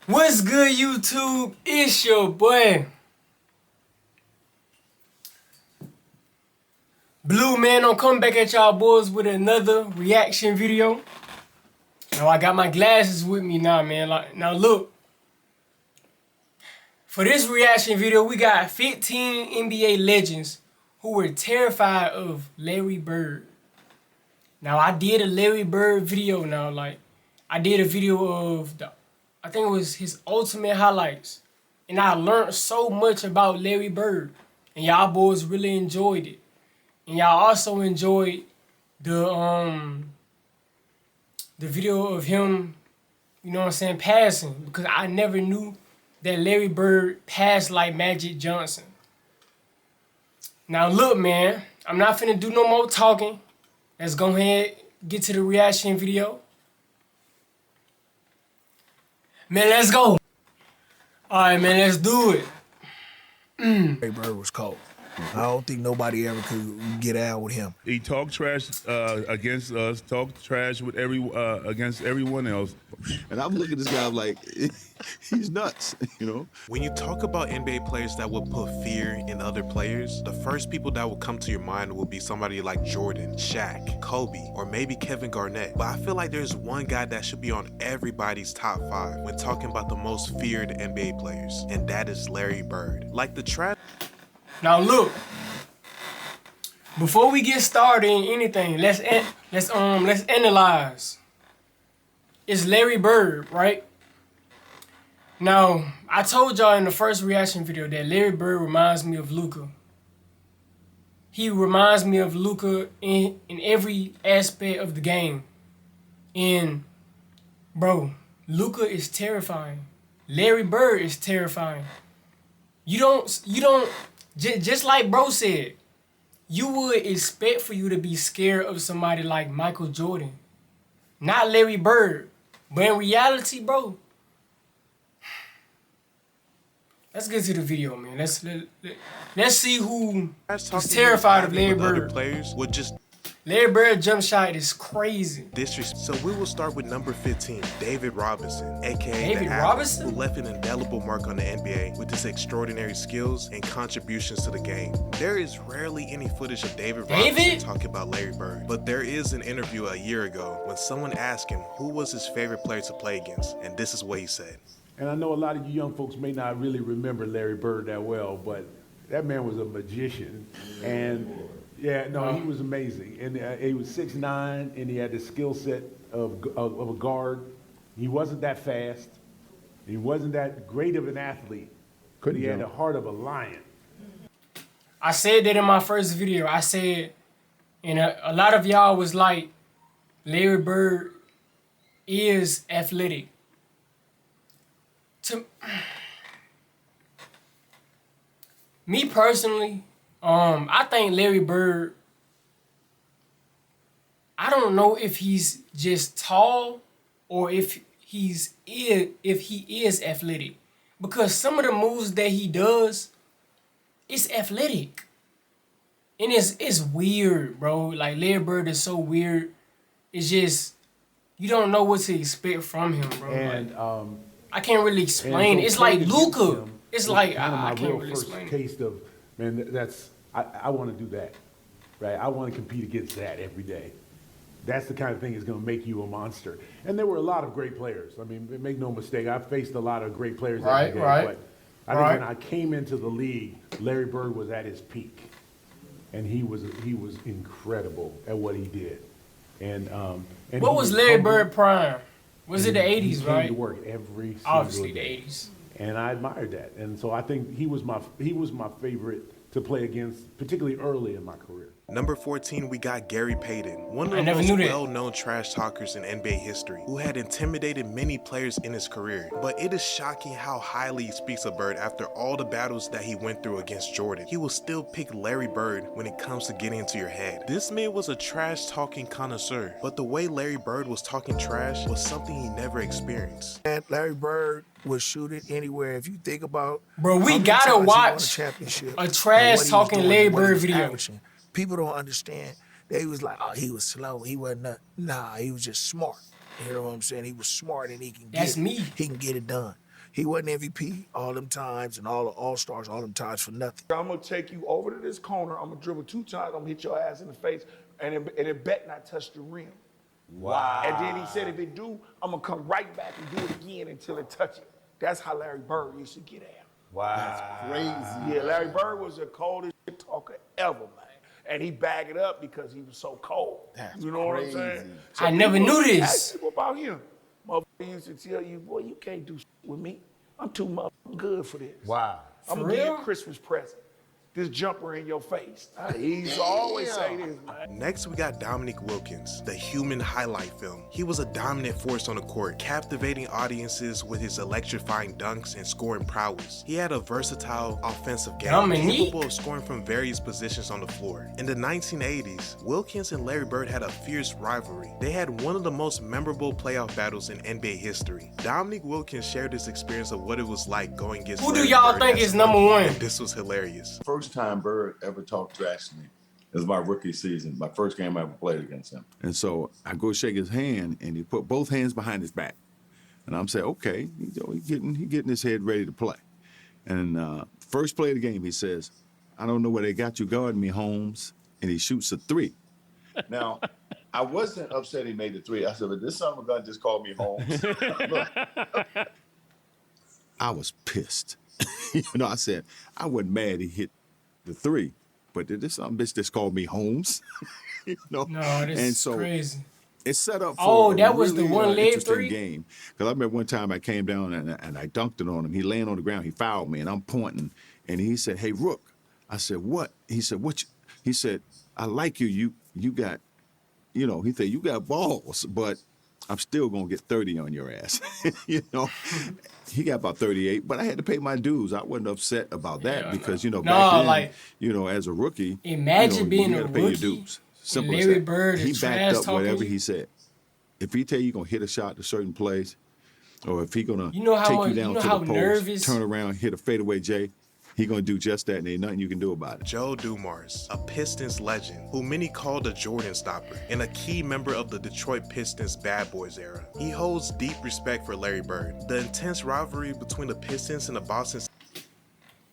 What's good, YouTube? It's your boy Blue Man. I'm coming back at y'all boys with another reaction video. Now I got my glasses with me now, man. Now look, for this reaction video, we got 15 NBA legends who were terrified of Larry Bird. Now I did a Larry Bird video. I did a video of I think it was his ultimate highlights. And I learned so much about Larry Bird. And y'all boys really enjoyed it. And y'all also enjoyed the video of him, you know what I'm saying, passing. Because I never knew that Larry Bird passed like Magic Johnson. Now look, man, I'm not finna do no more talking. Let's go ahead and get to the reaction video. Man, let's go. Alright, man, let's do it. Larry Bird was cold. I don't think nobody ever could get out with him. He talked trash against us, talked trash with against everyone else. And I'm looking at this guy, I'm like, he's nuts, you know? When you talk about NBA players that will put fear in other players, the first people that will come to your mind will be somebody like Jordan, Shaq, Kobe, or maybe Kevin Garnett. But I feel like there's one guy that should be on everybody's top 5 when talking about the most feared NBA players, and that is Larry Bird. Like the trash. Now look, before we get started in anything, let's analyze. It's Larry Bird, right? Now, I told y'all in the first reaction video that Larry Bird reminds me of Luka. He reminds me of Luka in every aspect of the game. And bro, Luka is terrifying. Larry Bird is terrifying. You don't just like bro said, you would expect for you to be scared of somebody like Michael Jordan, not Larry Bird. But in reality, bro, let's get to the video, man. Let's see who is terrified of Larry Bird. Players would just Larry Bird jump shot is crazy. disrespect. So we will start with number 15, David Robinson, aka David the Athlete, Robinson? who left an indelible mark on the NBA with his extraordinary skills and contributions to the game. There is rarely any footage of David Robinson talking about Larry Bird, but there is an interview a year ago when someone asked him who was his favorite player to play against, and this is what he said. And I know a lot of you young folks may not really remember Larry Bird that well, but that man was a magician. And yeah, no, he was amazing. And he was 6'9", and he had the skill set of a guard. He wasn't that fast. He wasn't that great of an athlete. But he had the heart of a lion. I said that in my first video. I said, and a lot of y'all was like, Larry Bird is athletic. To me personally, I think Larry Bird, I don't know if he's just tall or if he is athletic. Because some of the moves that he does, it's athletic. And it's weird, bro. Like, Larry Bird is so weird. It's just, you don't know what to expect from him, bro. And I can't really explain it. It's like Luka. It's like, I can't really first explain it. taste of, man, I want to do that, right? I want to compete against that every day. That's the kind of thing that's going to make you a monster. And there were a lot of great players. I mean, make no mistake, I've faced a lot of great players every day. But I think when I came into the league, Larry Bird was at his peak. And he was incredible at what he did. And what was Larry Bird prime? Was it the 80s, he came right? to work every single Obviously day. the 80s. And I admired that. And so I think he was my favorite to play against, particularly early in my career. Number 14, we got Gary Payton, one of the never most knew that. well-known trash talkers in NBA history, who had intimidated many players in his career. But it is shocking how highly he speaks of Bird after all the battles that he went through against Jordan. He will still pick Larry Bird when it comes to getting into your head. This man was a trash-talking connoisseur, but the way Larry Bird was talking trash was something he never experienced. And Larry Bird would shoot it anywhere. If you think about, Bro, we how many gotta times he won watch championship a and what trash he was talking doing Larry and what he Bird was video. averaging. People don't understand. They was like, oh, he was slow. He wasn't. Nah, he was just smart. You know what I'm saying? He was smart and he can That's get me. He can get it done. He wasn't MVP all them times and all the All-Stars all them times for nothing. I'm gonna take you over to this corner. I'm gonna dribble 2 times. I'm gonna hit your ass in the face, and it bet not touch the rim. Wow. And then he said, if it do, I'm gonna come right back and do it again until it touch it. That's how Larry Bird used to get at. Wow. That's crazy. Yeah, Larry Bird was the coldest shit talker ever, man. And he bagged it up because he was so cold. That's you know crazy. what I'm saying? So I never knew this. Ask people about him. Motherfucker used to tell you, boy, you can't do shit with me. I'm too motherfucking good for this. Wow. I'm gonna give you a Christmas present. This jumper in your face. He used to always say this, man. Next, we got Dominique Wilkins, the human highlight film. He was a dominant force on the court, captivating audiences with his electrifying dunks and scoring prowess. He had a versatile offensive game, capable of scoring from various positions on the floor. In the 1980s, Wilkins and Larry Bird had a fierce rivalry. They had one of the most memorable playoff battles in NBA history. Dominique Wilkins shared his experience of what it was like going against Who do Larry y'all Bird think as is a number rookie, one? and this was hilarious. First time Bird ever talked trash to me. It was my rookie season, my first game I ever played against him. And so I go shake his hand, and he put both hands behind his back. And I'm saying, okay, he getting his head ready to play. And first play of the game, he says, I don't know where they got you guarding me, Holmes. And he shoots a 3. Now, I wasn't upset he made the 3. I said, but this son of a gun just called me Holmes. Look, I was pissed. I said, I wasn't mad he hit the 3, but this some bitch just called me Holmes. No, this is crazy. It set up for that a was really, the one leg interesting 3 game. Because I remember one time I came down and I dunked it on him. He laying on the ground. He fouled me, and I'm pointing. And he said, "Hey, Rook." I said, "What?" He said, "What?" He said, "I like you. You got, he said, you got balls, but I'm still going to get 30 on your ass." He got about 38, but I had to pay my dues. I wasn't upset about that because, back then, as a rookie, imagine being you a gotta pay your rookie. dues. Simple as Larry that. Bird He is backed up trash whatever talking he said. If he tell you going to hit a shot to certain place, or if he going to take you down to the post, turn around, hit a fadeaway J, he going to do just that, and ain't nothing you can do about it. Joe Dumars, a Pistons legend, who many called a Jordan stopper, and a key member of the Detroit Pistons bad boys era. He holds deep respect for Larry Bird. The intense rivalry between the Pistons and the Boston.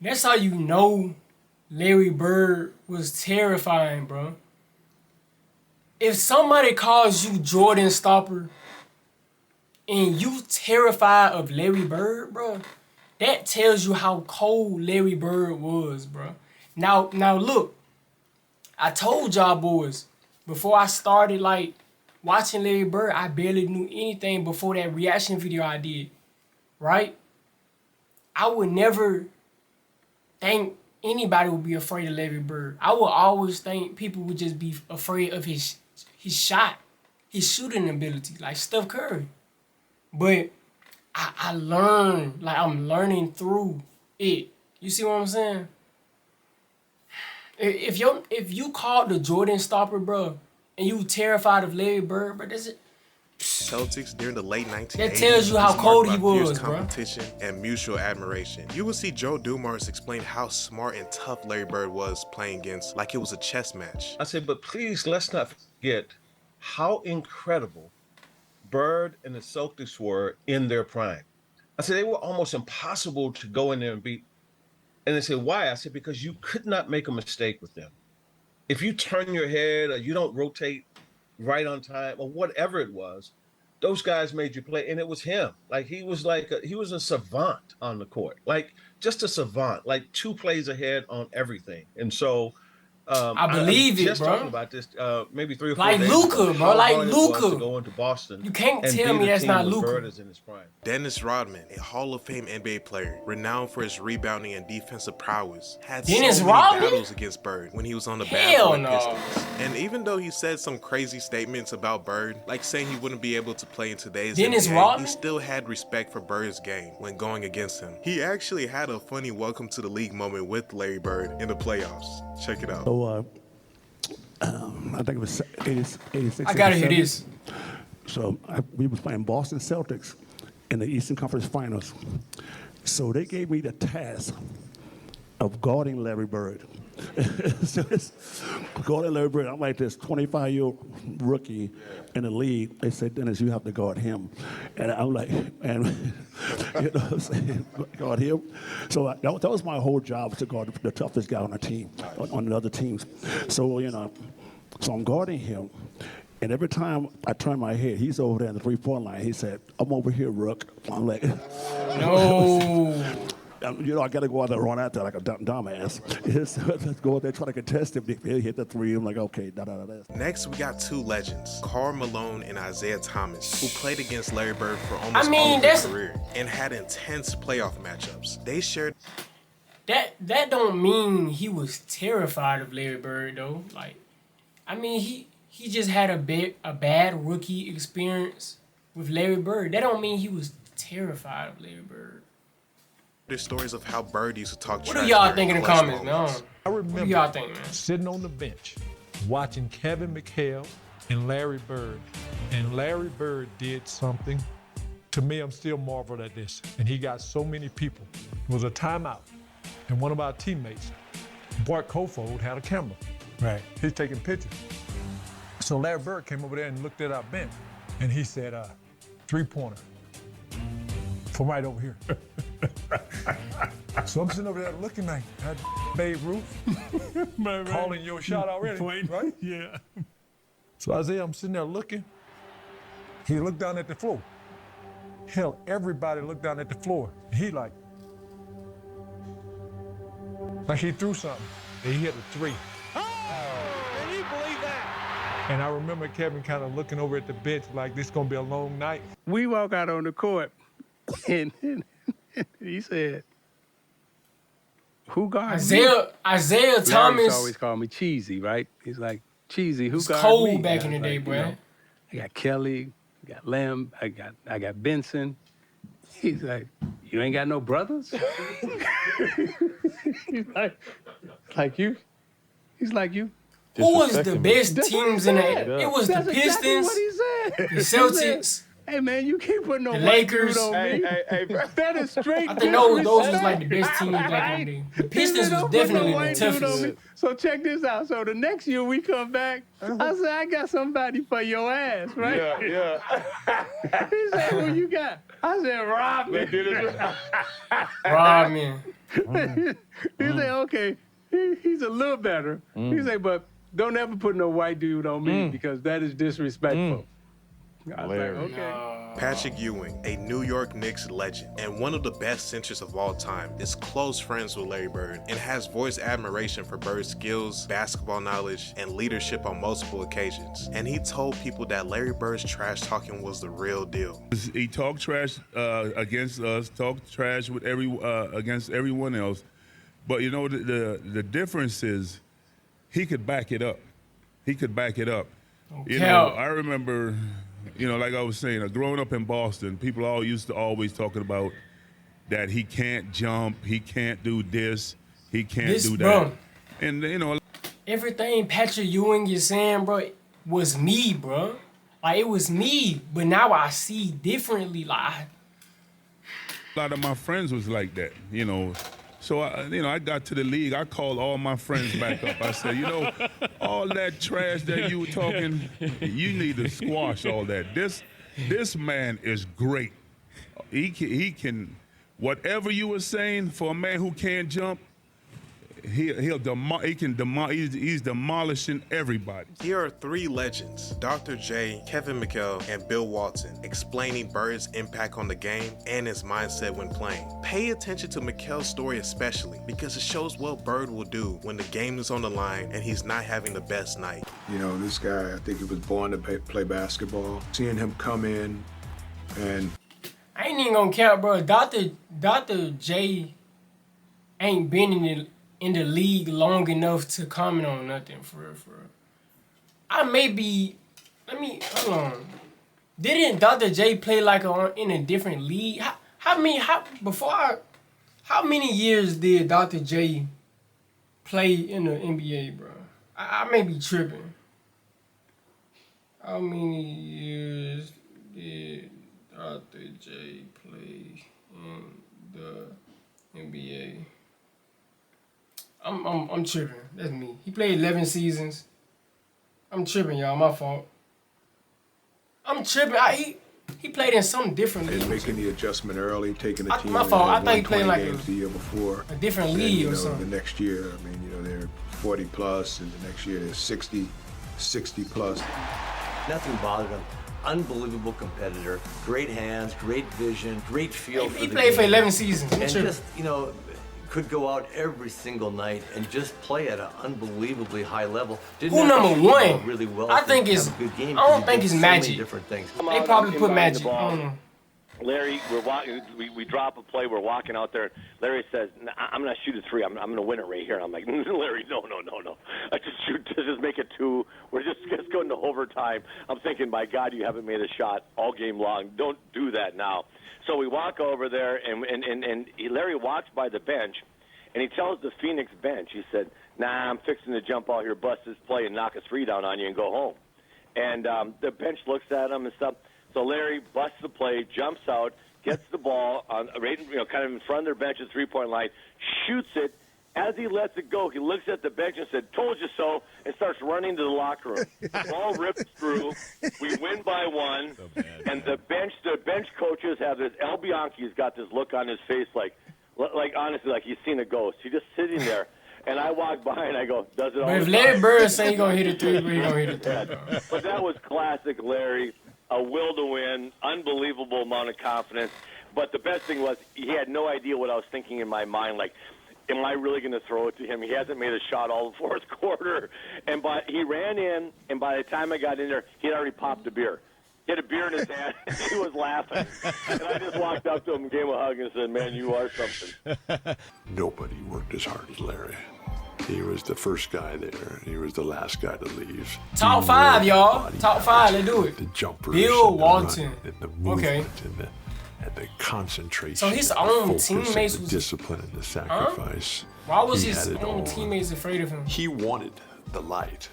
That's how you know Larry Bird was terrifying, bro. If somebody calls you Jordan stopper and you terrified of Larry Bird, bro, that tells you how cold Larry Bird was, bro. Now look, I told y'all boys, before I started watching Larry Bird, I barely knew anything before that reaction video I did, right? I would never think anybody would be afraid of Larry Bird. I would always think people would just be afraid of his shot, his shooting ability, like Steph Curry. But I learned, I'm learning through it. You see what I'm saying? If you called the Jordan stopper, bro, and you terrified of Larry Bird, bro, that's it. Celtics during the late 1980s. That tells you how cold he was, bro. Competition and mutual admiration. You will see Joe Dumars explain how smart and tough Larry Bird was playing against, like it was a chess match. I said, but please let's not forget how incredible Bird and the Celtics were in their prime. I said they were almost impossible to go in there and beat. And they said, why? I said, because you could not make a mistake with them. If you turn your head or you don't rotate right on time or whatever it was, those guys made you play. And it was him. He was a savant on the court, just a savant, 2 plays ahead on everything. And so I believe it, just bro. Talking about this maybe 3 or 4 like days Luka, ago, bro. Like Luka. To go into Boston. You can't and tell me that's not Luka. Bird is in his prime. Dennis Rodman, a Hall of Fame NBA player, renowned for his rebounding and defensive prowess, had Dennis so many Rodman? battles against Bird when he was on the Hell bad boy no. Pistons. And even though he said some crazy statements about Bird, like saying he wouldn't be able to play in today's Dennis NBA, Rodman? he still had respect for Bird's game when going against him. He actually had a funny welcome to the league moment with Larry Bird in the playoffs. Check it out. So, I think it was 86. I gotta hear this. So we was playing Boston Celtics in the Eastern Conference Finals. So they gave me the task of guarding Larry Bird. So it's guarding Larry Bird. I'm like this 25-year-old rookie in the league. They say, Dennis, you have to guard him. And I'm like, and you know what I'm saying, guard him. So that was my whole job, to guard the toughest guy on the team, on the other teams. So, you know, so I'm guarding him. And every time I turn my head, he's over there in the three-point line. He said, I'm over here, Rook. I'm like, no. You know, I got to go out there and run out there like a dumbass. Let's go out there, try to contest him. He'll hit the three. I'm like, okay, da-da-da-da. Next, we got two legends, Karl Malone and Isaiah Thomas, who played against Larry Bird for almost all of their career and had intense playoff matchups. They shared... That don't mean he was terrified of Larry Bird, though. Like, I mean, he just had a bad rookie experience with Larry Bird. That don't mean he was terrified of Larry Bird. There's stories of how Bird used to talk trash. What do y'all think in the comments, man? I remember what do y'all think, man? Sitting on the bench, watching Kevin McHale and Larry Bird. And Larry Bird did something. To me, I'm still marveled at this. And he got so many people. It was a timeout. And one of our teammates, Bart Kofold, had a camera. Right. He's taking pictures. So Larry Bird came over there and looked at our bench. And he said, three-pointer from right over here. So I'm sitting over there looking like that Babe Ruth calling your shot already, right? Yeah. So Isaiah, I'm sitting there looking. He looked down at the floor. Hell, everybody looked down at the floor. He like he threw something. And he hit a three. Can you believe that? And I remember Kevin kind of looking over at the bench like this gonna be a long night. We walk out on the court and he said, who guards me? Isaiah Thomas always called me Cheesy, right? He's like, Cheesy, who was guards cold me? back in the day, like, boy. You know, I got Kelly, I got Lamb, I got Benson. He's like, you ain't got no brothers? He's like you. He's like you. Who was the best teams in the? It was the Pistons, exactly what he said. the Celtics. Hey man, you can't put no The white Lakers. dude on me. Hey, that is straight. I think those was like the best teams back in the day. The Pistons was definitely the toughest. So check this out. So the next year we come back, I said, I got somebody for your ass, right? Yeah. He said, who you got? I said, Rodman. Rodman. He said, okay, he's a little better. He said, but don't ever put no white dude on me because that is disrespectful. I was like, okay. Patrick Ewing, a New York Knicks legend and one of the best centers of all time, is close friends with Larry Bird and has voiced admiration for Bird's skills, basketball knowledge, and leadership on multiple occasions. And he told people that Larry Bird's trash talking was the real deal. He talked trash against us, talked trash with against everyone else. But you know, the difference is he could back it up. He could back it up. Okay. You know, I remember, you know, like I was saying, growing up in Boston, people all used to always talking about that he can't jump, he can't do this, he can't do that. Bro, and you know, everything Patrick Ewing is saying, bro, was me, bro. Like it was me, but now I see differently. Like a lot of my friends was like that, you know. So, I got to the league. I called all my friends back up. I said, you know, all that trash that you were talking, you need to squash all that. This man is great. He can, whatever you were saying for a man who can't jump, he's demolishing everybody. Here are three legends, Dr. J, Kevin McHale, and Bill Walton, explaining Bird's impact on the game and his mindset when playing. Pay attention to McHale's story especially because it shows what Bird will do when the game is on the line and he's not having the best night. You know, this guy, I think he was born to play basketball. Seeing him come in and... I ain't even gonna count, bro. Dr. J ain't been in the league long enough to comment on nothing for real. I may be, hold on. Didn't Dr. J play like in a different league? How many years did Dr. J play in the NBA, bro? I may be tripping. How many years did Dr. J play in the NBA? I'm tripping. That's me. He played 11 seasons. I'm tripping, y'all. My fault. I'm tripping. He played in something different. And making the adjustment early, taking the team. My fault. I thought he played like games the year before. a different league or something. The next year, I mean, they're 40 plus, and the next year they're 60 plus. Nothing bothered him. Unbelievable competitor. Great hands, great vision, great feel for the game. He played for 11 seasons. And just, could go out every single night and just play at an unbelievably high level. Who number one? Really well. I think it's. I don't think it's Magic. Different things. They probably put Magic. I don't know. Larry, we drop a play. We're walking out there. Larry says, "I'm gonna shoot a three. I'm gonna win it right here." And I'm like, "Larry, no. I just make it two. We're just going to overtime." I'm thinking, my God, you haven't made a shot all game long. Don't do that now. So we walk over there, and Larry walks by the bench, and he tells the Phoenix bench, he said, "Nah, I'm fixing to jump out here, bust this play, and knock a three down on you and go home." And the bench looks at him and stuff. So Larry busts the play, jumps out, gets the ball on kind of in front of their bench's three-point line, shoots it. As he lets it go, he looks at the bench and said, "Told you so," and starts running to the locker room. Ball rips through. We win by one, and the bench coaches have this. El Bianchi's got this look on his face, like honestly, like he's seen a ghost. He's just sitting there. And I walk by and I go, "Does it all?" But if Larry Bird say he's gonna hit it three, he's gonna hit it three. But that was classic Larry. A will to win, unbelievable amount of confidence. But the best thing was he had no idea what I was thinking in my mind. Like, am I really going to throw it to him? He hasn't made a shot all the fourth quarter. But he ran in, and by the time I got in there, he had already popped a beer. He had a beer in his hand, and he was laughing. And I just walked up to him, gave him a hug, and said, "Man, you are something." Nobody worked as hard as Larry. He was the first guy there. He was the last guy to leave. Top five, y'all. Top five. Let's do it. The jumpers, Bill Walton. and the movement, and the concentration. So his the own focus, teammates and the was discipline and the sacrifice. Why was He his had it own all. teammates afraid of him? He wanted the light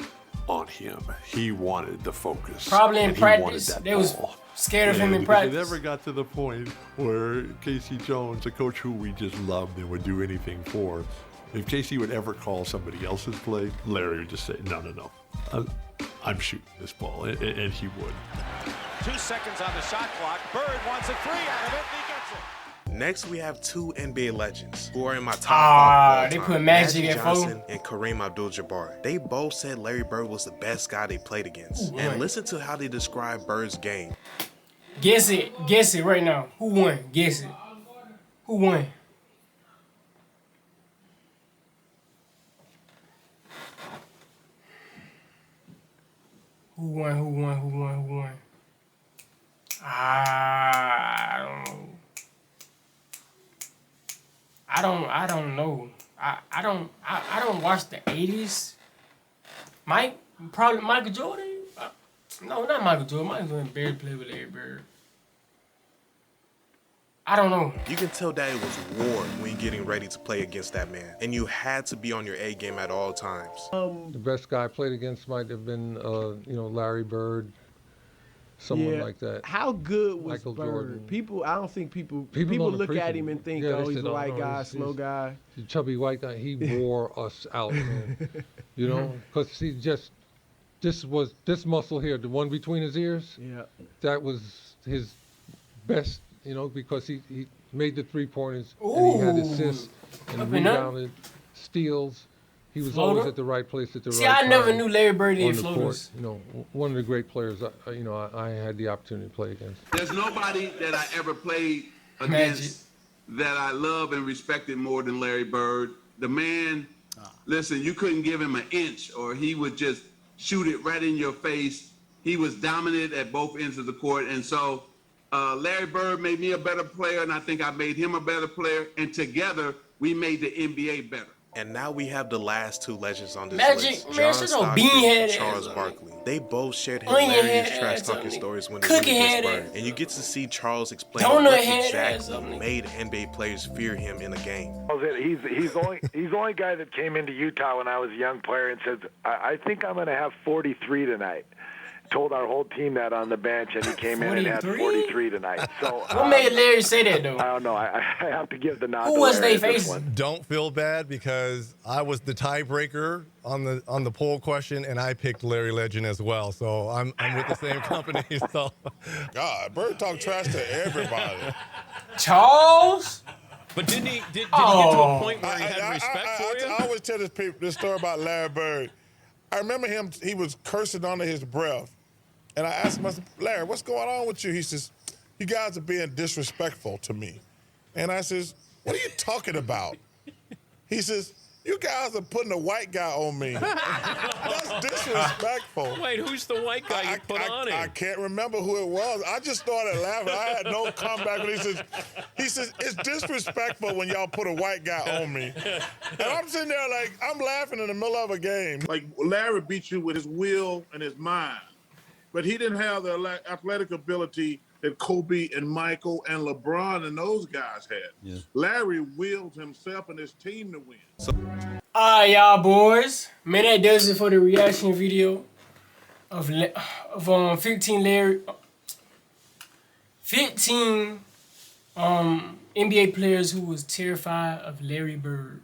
on him. He wanted the focus. Probably in and he wanted practice. that They was ball. scared of him in because practice. It never got to the point where Casey Jones, a coach who we just loved and would do anything for, if Casey would ever call somebody else's play, Larry would just say, "No. I'm shooting this ball," and he would. 2 seconds on the shot clock. Bird wants a three out of it, and he gets it. Next, we have two NBA legends who are in my top five. They all put time, Magic at four. Johnson and Kareem Abdul-Jabbar. They both said Larry Bird was the best guy they played against. Ooh, and right. listen to how they describe Bird's game. Guess it right now. Who won? Guess it. Who won? Who won? I don't know. I don't know. I don't watch the 80s. Probably Michael Jordan? No, not Michael Jordan. Michael Jordan barely played with Larry Bird. I don't know. You can tell that it was war when you're getting ready to play against that man. And you had to be on your A game at all times. The best guy I played against might have been, Larry Bird, someone like that. How good was Michael Bird? Jordan. I don't think people don't look appreciate at him and think, they he's said, a white no, guy, he's slow guy. a chubby white guy. He wore us out, man. Because he just, this muscle here, the one between his ears, that was his best, because he made the three-pointers, and he had assists and rebounded, steals. He was always at the right place at the right time. See, I never knew Larry Bird did floaters. One of the great players, I had the opportunity to play against. There's nobody that I ever played against that I love and respected more than Larry Bird. The man, listen, you couldn't give him an inch or he would just shoot it right in your face. He was dominant at both ends of the court. And so Larry Bird made me a better player, and I think I made him a better player. And together, we made the NBA better. And now we have the last two legends on this Magic, list. man, John shut your Stockton beanhead and ass Charles up. Barkley. They both shared Onion hilarious head trash ass talking up, stories when they Cookie went head against ass. Bird. And you get to see Charles explain Donut what head ass exactly up. made NBA players fear him in the game. He's the only guy that came into Utah when I was a young player and said, I think I'm going to have 43 tonight. told our whole team that on the bench, and he came in and had 43 tonight. So what made Larry say that though? I don't know. I have to give the nod. Who to was Larry they at this facing? one. Don't feel bad because I was the tiebreaker on the poll question, and I picked Larry Legend as well. So I'm with the same company. So God, Bird talk trash to everybody. Charles. But didn't he get to a point where he had respect for you? I always tell this story about Larry Bird. I remember him, he was cursing under his breath. And I asked him, I said, Larry, what's going on with you? He says, you guys are being disrespectful to me. And I says, what are you talking about? He says, you guys are putting a white guy on me. That's disrespectful. Wait, who's the white guy you put on him? I can't remember who it was. I just started laughing. I had no comeback. He says, it's disrespectful when y'all put a white guy on me. And I'm sitting there like, I'm laughing in the middle of a game. Like, Larry beat you with his will and his mind, but he didn't have the athletic ability that Kobe and Michael and LeBron and those guys had. Yeah. Larry willed himself and his team to win. All right, y'all boys. Man, that does it for the reaction video of 15 NBA players who was terrified of Larry Bird.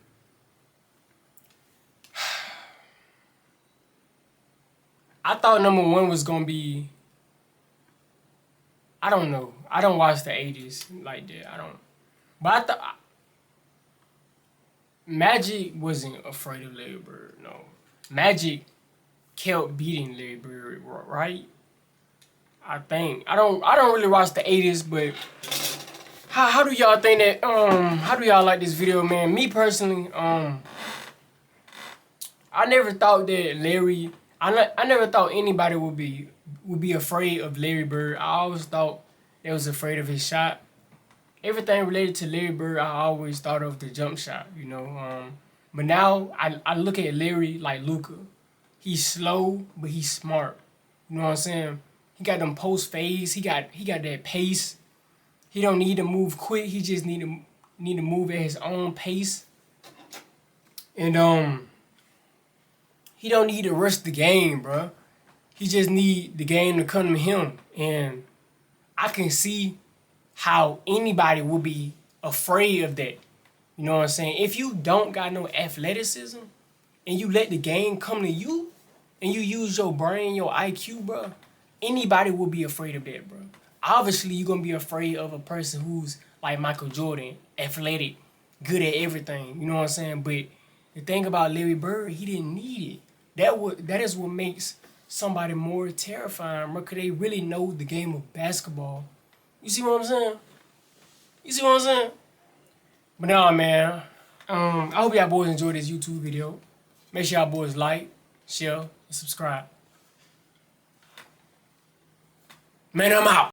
I thought number one was gonna be, I don't know. I don't watch the 80s like that. I don't. But I thought Magic wasn't afraid of Larry Bird. No, Magic kept beating Larry Bird, right? I think I don't really watch the 80s, but how do y'all think that? How do y'all like this video, man? Me personally, I never thought that Larry. I never thought anybody would be afraid of Larry Bird. I always thought they was afraid of his shot. Everything related to Larry Bird, I always thought of the jump shot, you know. But now I look at Larry like Luka. He's slow, but he's smart. You know what I'm saying? He got them post fades. He got that pace. He don't need to move quick. He just need to move at his own pace. And he don't need to rush the game, bro. He just need the game to come to him. And I can see how anybody would be afraid of that. You know what I'm saying? If you don't got no athleticism and you let the game come to you and you use your brain, your IQ, bro, anybody will be afraid of that, bro. Obviously, you're going to be afraid of a person who's like Michael Jordan, athletic, good at everything. You know what I'm saying? But the thing about Larry Bird, he didn't need it. That is what makes somebody more terrifying, bro, because they really know the game of basketball. You see what I'm saying? You see what I'm saying? But nah, man. I hope y'all boys enjoyed this YouTube video. Make sure y'all boys like, share, and subscribe. Man, I'm out.